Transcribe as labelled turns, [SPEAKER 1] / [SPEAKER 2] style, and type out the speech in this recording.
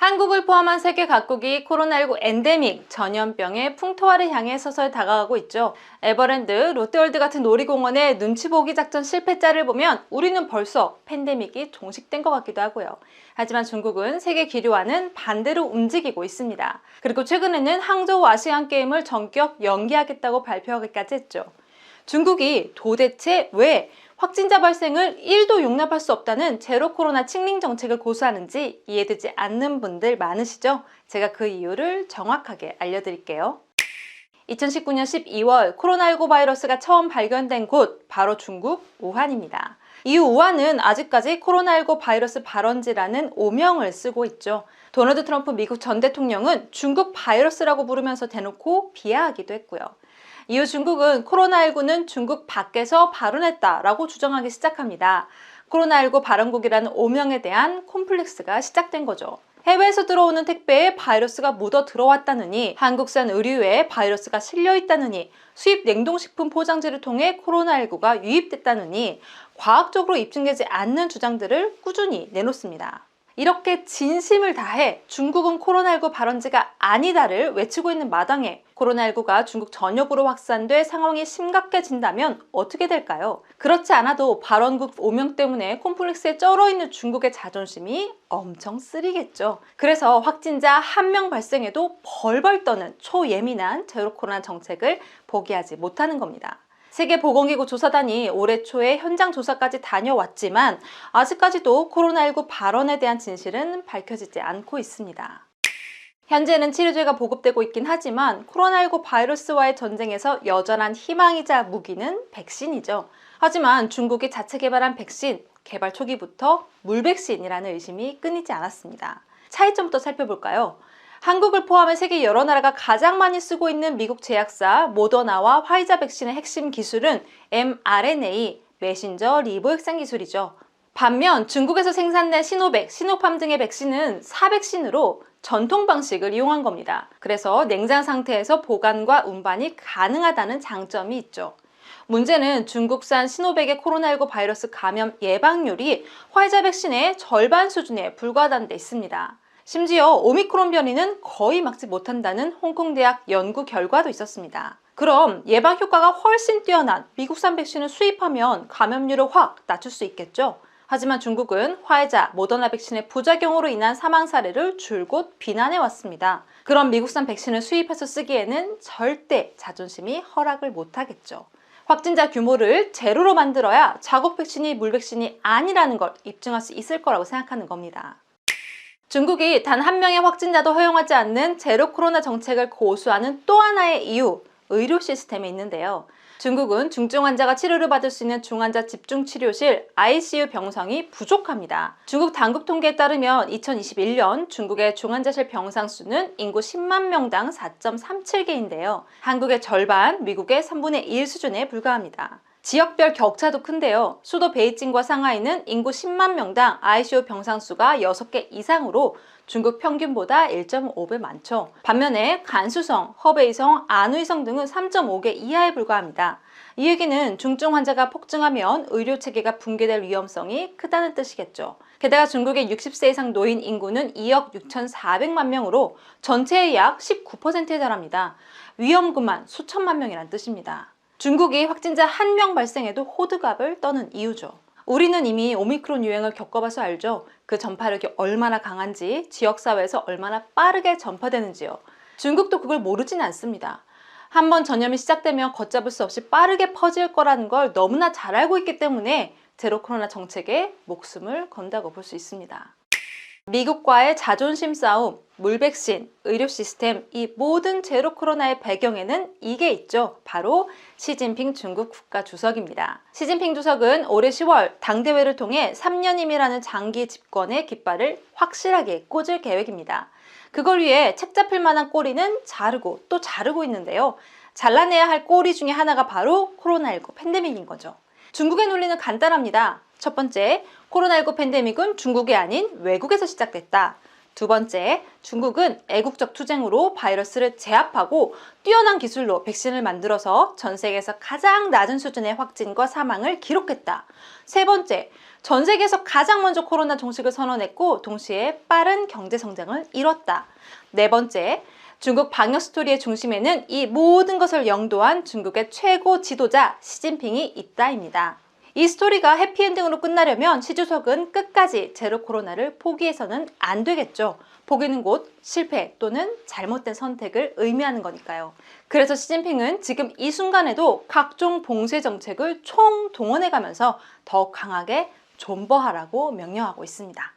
[SPEAKER 1] 한국을 포함한 세계 각국이 코로나19 엔데믹 전염병의 풍토화를 향해 서서히 다가가고 있죠. 에버랜드, 롯데월드 같은 놀이공원의 눈치 보기 작전 실패자를 보면 우리는 벌써 팬데믹이 종식된 것 같기도 하고요. 하지만 중국은 세계 기류와는 반대로 움직이고 있습니다. 그리고 최근에는 항저우 아시안게임을 전격 연기하겠다고 발표하기까지 했죠. 중국이 도대체 왜 확진자 발생을 1도 용납할 수 없다는 제로 코로나清零 정책을 고수하는지 이해되지 않는 분들 많으시죠? 제가 그 이유를 정확하게 알려드릴게요. 2019년 12월 코로나19 바이러스가 처음 발견된 곳 바로 중국 우한입니다. 이 우한은 아직까지 코로나19 바이러스 발원지라는 오명을 쓰고 있죠. 도널드 트럼프 미국 전 대통령은 중국 바이러스라고 부르면서 대놓고 비하하기도 했고요. 이후 중국은 코로나19는 중국 밖에서 발원했다라고 주장하기 시작합니다. 코로나19 발원국이라는 오명에 대한 콤플렉스가 시작된 거죠. 해외에서 들어오는 택배에 바이러스가 묻어 들어왔다느니, 한국산 의류에 바이러스가 실려 있다느니, 수입 냉동식품 포장지를 통해 코로나19가 유입됐다느니 과학적으로 입증되지 않는 주장들을 꾸준히 내놓습니다. 이렇게 진심을 다해 중국은 코로나19 발원지가 아니다를 외치고 있는 마당에 코로나19가 중국 전역으로 확산돼 상황이 심각해진다면 어떻게 될까요? 그렇지 않아도 발원국 오명 때문에 콤플렉스에 쩔어있는 중국의 자존심이 엄청 쓰리겠죠. 그래서 확진자 1명 발생해도 벌벌 떠는 초예민한 제로 코로나 정책을 포기하지 못하는 겁니다. 세계보건기구 조사단이 올해 초에 현장 조사까지 다녀왔지만 아직까지도 코로나19 발원에 대한 진실은 밝혀지지 않고 있습니다. 현재는 치료제가 보급되고 있긴 하지만 코로나19 바이러스와의 전쟁에서 여전한 희망이자 무기는 백신이죠. 하지만 중국이 자체 개발한 백신, 개발 초기부터 물백신이라는 의심이 끊이지 않았습니다. 차이점부터 살펴볼까요? 한국을 포함해 세계 여러 나라가 가장 많이 쓰고 있는 미국 제약사 모더나와 화이자 백신의 핵심 기술은 mRNA, 메신저 리보 핵산 기술이죠. 반면 중국에서 생산된 시노백, 시노팜 등의 백신은 사백신으로 전통 방식을 이용한 겁니다. 그래서 냉장 상태에서 보관과 운반이 가능하다는 장점이 있죠. 문제는 중국산 시노백의 코로나19 바이러스 감염 예방률이 화이자 백신의 절반 수준에 불과하다는 데 있습니다. 심지어 오미크론 변이는 거의 막지 못한다는 홍콩대학 연구 결과도 있었습니다. 그럼 예방 효과가 훨씬 뛰어난 미국산 백신을 수입하면 감염률을 확 낮출 수 있겠죠? 하지만 중국은 화이자, 모더나 백신의 부작용으로 인한 사망 사례를 줄곧 비난해왔습니다. 그럼 미국산 백신을 수입해서 쓰기에는 절대 자존심이 허락을 못하겠죠. 확진자 규모를 제로로 만들어야 자국 백신이 물백신이 아니라는 걸 입증할 수 있을 거라고 생각하는 겁니다. 중국이 단 1명의 확진자도 허용하지 않는 제로 코로나 정책을 고수하는 또 하나의 이유, 의료 시스템에 있는데요. 중국은 중증 환자가 치료를 받을 수 있는 중환자 집중치료실 ICU 병상이 부족합니다. 중국 당국 통계에 따르면 2021년 중국의 중환자실 병상 수는 인구 10만 명당 4.37개인데요. 한국의 절반, 미국의 3분의 1 수준에 불과합니다. 지역별 격차도 큰데요. 수도 베이징과 상하이는 인구 10만 명당 ICU 병상 수가 6개 이상으로 중국 평균보다 1.5배 많죠. 반면에 간수성, 허베이성, 안후이성 등은 3.5개 이하에 불과합니다. 이 얘기는 중증 환자가 폭증하면 의료체계가 붕괴될 위험성이 크다는 뜻이겠죠. 게다가 중국의 60세 이상 노인 인구는 2억 6,400만 명으로 전체의 약 19%에 달합니다. 위험군만 수천만 명이란 뜻입니다. 중국이 확진자 1명 발생해도 호들갑을 떠는 이유죠. 우리는 이미 오미크론 유행을 겪어봐서 알죠. 그 전파력이 얼마나 강한지, 지역사회에서 얼마나 빠르게 전파되는지요. 중국도 그걸 모르진 않습니다. 한번 전염이 시작되면 걷잡을 수 없이 빠르게 퍼질 거라는 걸 너무나 잘 알고 있기 때문에 제로 코로나 정책에 목숨을 건다고 볼 수 있습니다. 미국과의 자존심 싸움, 물백신, 의료 시스템, 이 모든 제로 코로나의 배경에는 이게 있죠. 바로 시진핑 중국 국가주석입니다. 시진핑 주석은 올해 10월 당대회를 통해 3년임이라는 장기 집권의 깃발을 확실하게 꽂을 계획입니다. 그걸 위해 책 잡힐 만한 꼬리는 자르고 또 자르고 있는데요. 잘라내야 할 꼬리 중에 하나가 바로 코로나19 팬데믹인 거죠. 중국의 논리는 간단합니다. 첫 번째, 코로나19 팬데믹은 중국이 아닌 외국에서 시작됐다. 두 번째, 중국은 애국적 투쟁으로 바이러스를 제압하고 뛰어난 기술로 백신을 만들어서 전 세계에서 가장 낮은 수준의 확진과 사망을 기록했다. 세 번째, 전 세계에서 가장 먼저 코로나 종식을 선언했고 동시에 빠른 경제 성장을 이뤘다. 네 번째, 중국 방역 스토리의 중심에는 이 모든 것을 영도한 중국의 최고 지도자 시진핑이 있다입니다. 이 스토리가 해피엔딩으로 끝나려면 시 주석은 끝까지 제로 코로나를 포기해서는 안 되겠죠. 포기는 곧 실패 또는 잘못된 선택을 의미하는 거니까요. 그래서 시진핑은 지금 이 순간에도 각종 봉쇄 정책을 총동원해가면서 더 강하게 존버하라고 명령하고 있습니다.